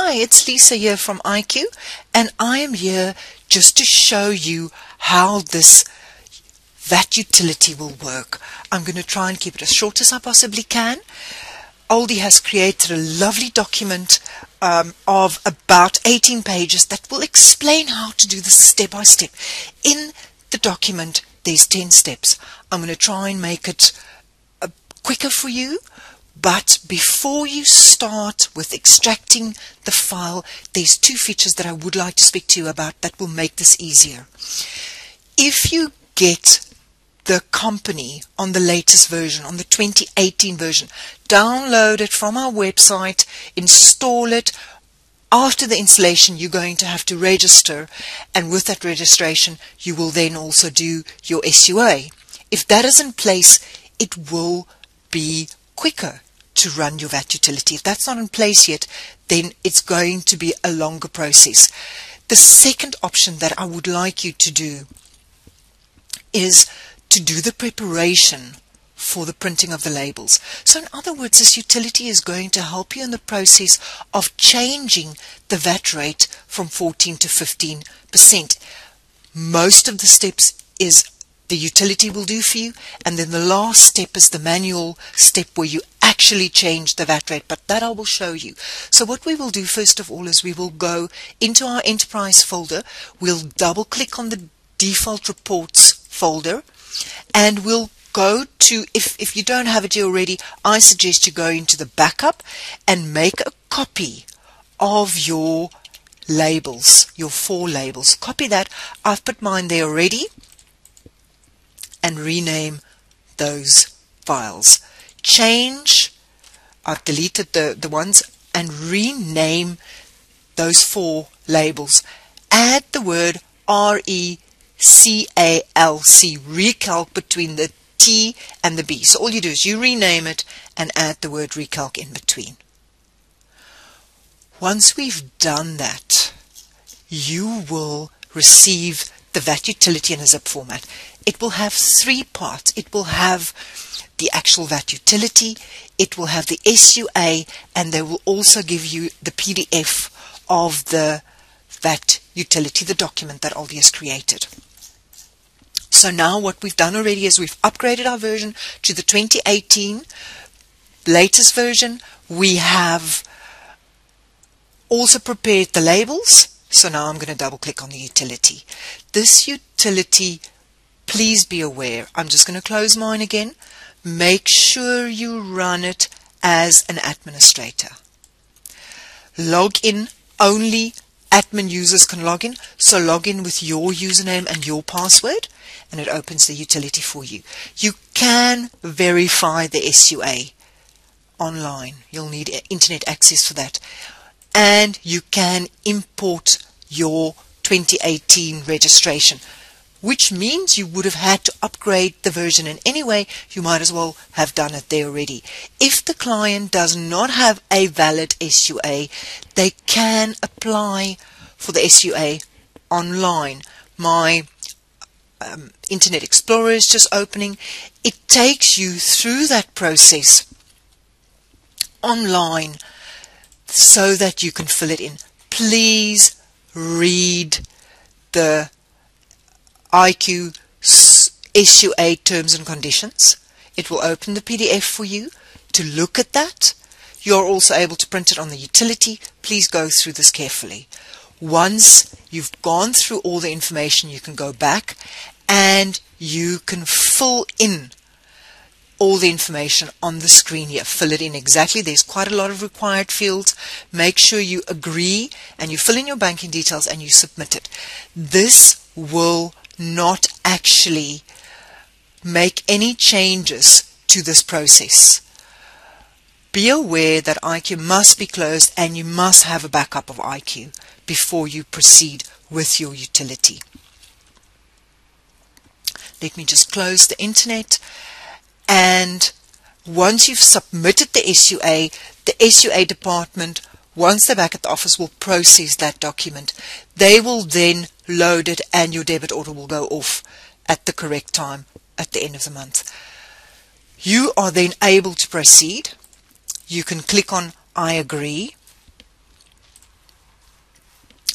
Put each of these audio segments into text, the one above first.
Hi, it's Lisa here from IQ, and I am here just to show you how this VAT utility will work. I'm going to try and keep it as short as I possibly can. Oldie has created a lovely document of about 18 pages that will explain how to do this step by step. In the document, there's 10 steps. I'm going to try and make it quicker for you. But before you start with extracting the file, there's two features that I would like to speak to you about that will make this easier. If you get the company on the latest version, on the 2018 version, download it from our website, install it. After the installation, you're going to have to register, and with that registration, you will then also do your SUA. If that is in place, it will be quicker to run your VAT utility. If that's not in place yet, then it's going to be a longer process. The second option that I would like you to do is to do the preparation for the printing of the labels. So in other words, this utility is going to help you in the process of changing the VAT rate from 14 to 15%. Most of the steps is the utility will do for you, and then the last step is the manual step where you actually change the VAT rate, but that I will show you. So what we will do first of all is we will go into our enterprise folder, we'll double click on the default reports folder, and we'll go to, if you don't have it here already, I suggest you go into the backup and make a copy of your labels, your 4 labels. Copy that. I've put mine there already, and rename those files. Change, I've deleted the ones, and rename those 4 labels. Add the word RECALC, recalc, between the T and the B. So all you do is you rename it and add the word recalc in between. Once we've done that, you will receive the VAT utility in a zip format. It will have 3 parts. It will have the actual VAT utility, it will have the SUA, and they will also give you the PDF of the VAT utility, the document that Oldie has created. So now what we've done already is we've upgraded our version to the 2018 latest version. We have also prepared the labels. So now I'm going to double click on the utility. This utility, please be aware, I'm just going to close mine again. Make sure you run it as an administrator. Log in, only admin users can log in, so log in with your username and your password, and it opens the utility for you. You can verify the SUA online. You'll need internet access for that. And you can import your 2018 registration, which means you would have had to upgrade the version in any way. You might as well have done it there already. If the client does not have a valid SUA, they can apply for the SUA online. My Internet Explorer is just opening. It takes you through that process online so that you can fill it in. Please read the IQ SUA terms and conditions. It will open the PDF for you to look at that. You're also able to print it on the utility. Please go through this carefully. Once you've gone through all the information, you can go back and you can fill in all the information on the screen here. Fill it in exactly. There's quite a lot of required fields. Make sure you agree and you fill in your banking details and you submit it. This will not actually make any changes to this process. Be aware that IQ must be closed and you must have a backup of IQ before you proceed with your utility. Let me just close the internet, and once you've submitted the SUA department, once they're back at the office, will process that document. They will then load it and your debit order will go off at the correct time at the end of the month. You are then able to proceed. You can click on I agree,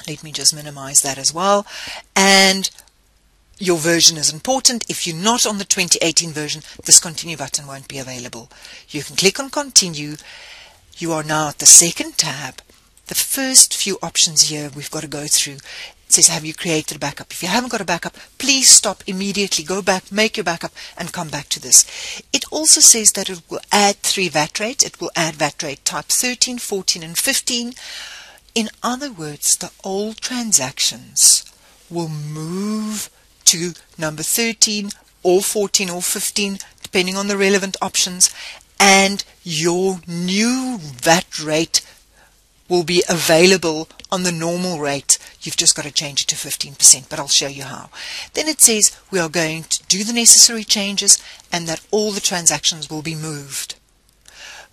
Let me just minimize that as well. And your version is important. If you're not on the 2018 version, this continue button won't be available. You can click on continue. You are now at the second tab. The first few options here we've got to go through. It says, have you created a backup? If you haven't got a backup, please stop immediately, go back, make your backup, and come back to this. It also says that it will add 3 VAT rates. It will add VAT rate type 13, 14, and 15. In other words, the old transactions will move to number 13 or 14 or 15, depending on the relevant options, and your new VAT rate will be available on the normal rate. You've just got to change it to 15%, but I'll show you how. Then it says we are going to do the necessary changes and that all the transactions will be moved.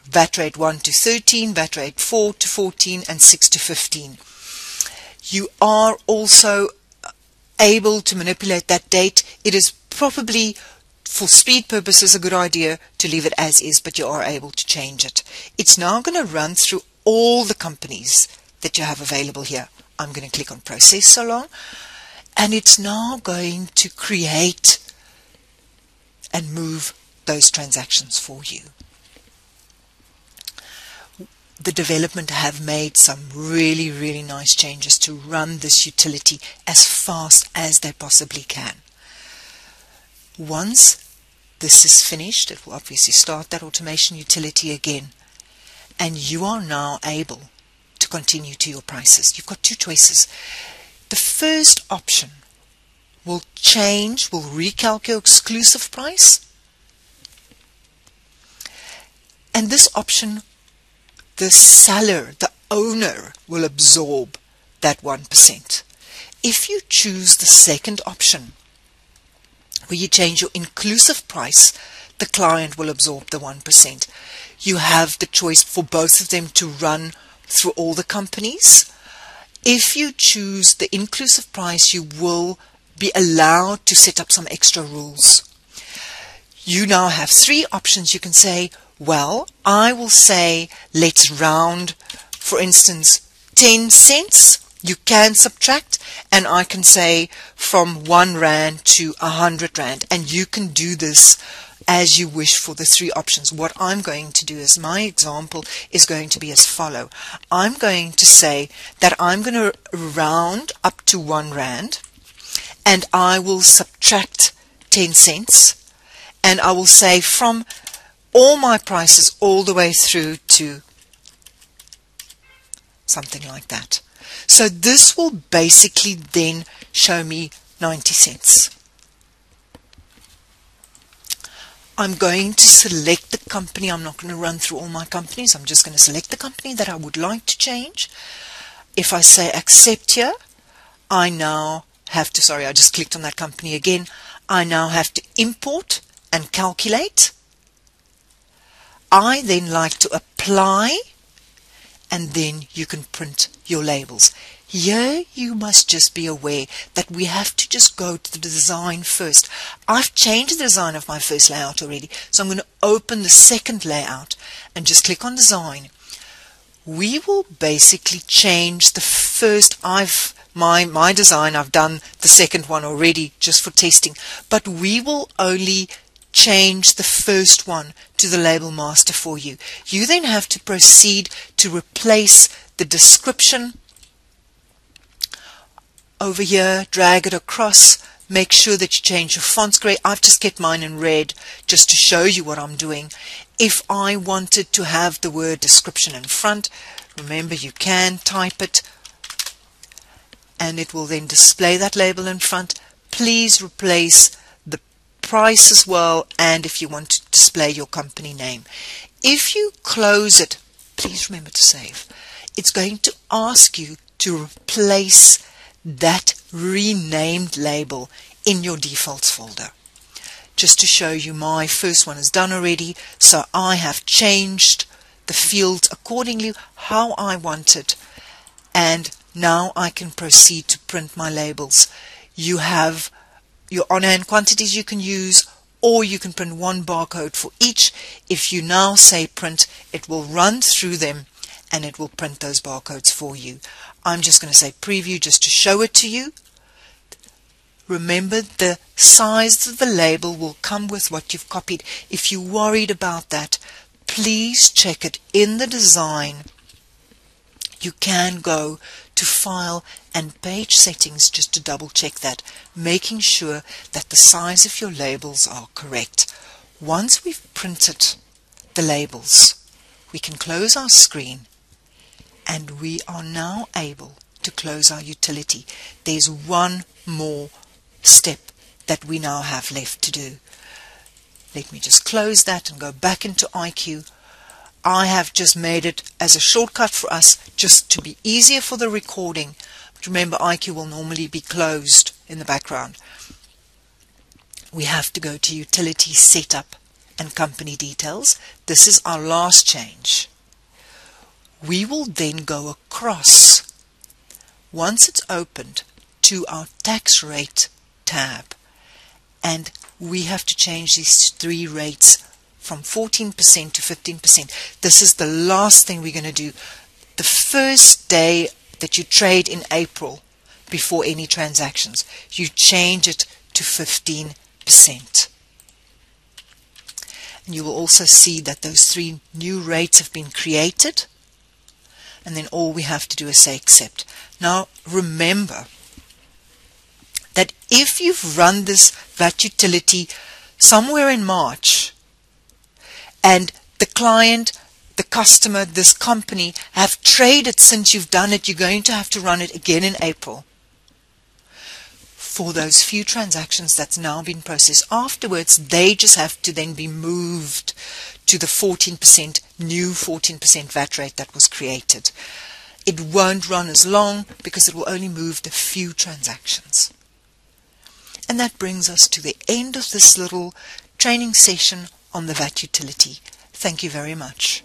VAT rate 1 to 13, VAT rate 4 to 14, and 6 to 15. You are also able to manipulate that date. It is probably, for speed purposes, a good idea to leave it as is, but you are able to change it. It's now going to run through all the companies that you have available here. I'm going to click on Process so long, and it's now going to create and move those transactions for you. The development have made some really nice changes to run this utility as fast as they possibly can. Once this is finished, it will obviously start that automation utility again, and you are now able to continue to your prices. You've got 2 choices. The first option will change, will recalculate your exclusive price, and this option, the seller, the owner, will absorb that 1%. If you choose the second option, where you change your inclusive price, the client will absorb the 1%. You have the choice for both of them to run through all the companies. If you choose the inclusive price, you will be allowed to set up some extra rules. You now have 3 options. You can say, well, I will say, let's round, for instance, 10 cents. You can subtract, and I can say from 1 rand to 100 rand, and you can do this as you wish for the 3 options. What I'm going to do is, my example is going to be as follow. I'm going to say that I'm going to round up to 1 rand, and I will subtract 10 cents, and I will say from all my prices all the way through to something like that. So this will basically then show me 90 cents. I'm going to select the company. I'm not going to run through all my companies. I'm just going to select the company that I would like to change. If I say accept here, I now have to, sorry, I just clicked on that company again. I now have to import and calculate. I then like to apply, and then you can print your labels. Here you must just be aware that we have to just go to the design first. I've changed the design of my first layout already, so I'm going to open the second layout and just click on design. We will basically change the first, my design, I've done the second one already just for testing, but we will only change the first one to the label master for you. You then have to proceed to replace the description over here, drag it across, make sure that you change your fonts gray. I've just kept mine in red just to show you what I'm doing. If I wanted to have the word description in front, remember you can type it and it will then display that label in front. Please replace the price as well, and if you want to display your company name. If you close it, please remember to save. It's going to ask you to replace that renamed label in your defaults folder. Just to show you, my first one is done already, so I have changed the fields accordingly how I want it, and now I can proceed to print my labels. You have your on-hand quantities you can use, or you can print one barcode for each. If you now say print, it will run through them and it will print those barcodes for you. I'm just going to say preview just to show it to you. Remember, the size of the label will come with what you've copied. If you're worried about that, please check it in the design. You can go to File and Page Settings just to double check that, making sure that the size of your labels are correct. Once we've printed the labels, we can close our screen, and we are now able to close our utility. There's one more step that we now have left to do. Let me just close that and go back into IQ. I have just made it as a shortcut for us, just to be easier for the recording. But remember, IQ will normally be closed in the background. We have to go to Utility Setup and Company Details. This is our last change. We will then go across, once it's opened, to our Tax Rate tab, and we have to change these three rates from 14% to 15%. This is the last thing we're going to do. The first day that you trade in April, before any transactions, you change it to 15%. And you will also see that those three new rates have been created, and then all we have to do is say accept. Now remember that if you've run this VAT utility somewhere in March, and the client, the customer, this company have traded since you've done it, you're going to have to run it again in April for those few transactions that's now been processed. Afterwards, they just have to then be moved to the 14%, new 14% VAT rate that was created. It won't run as long because it will only move the few transactions. And that brings us to the end of this little training session on the VAT utility. Thank you very much.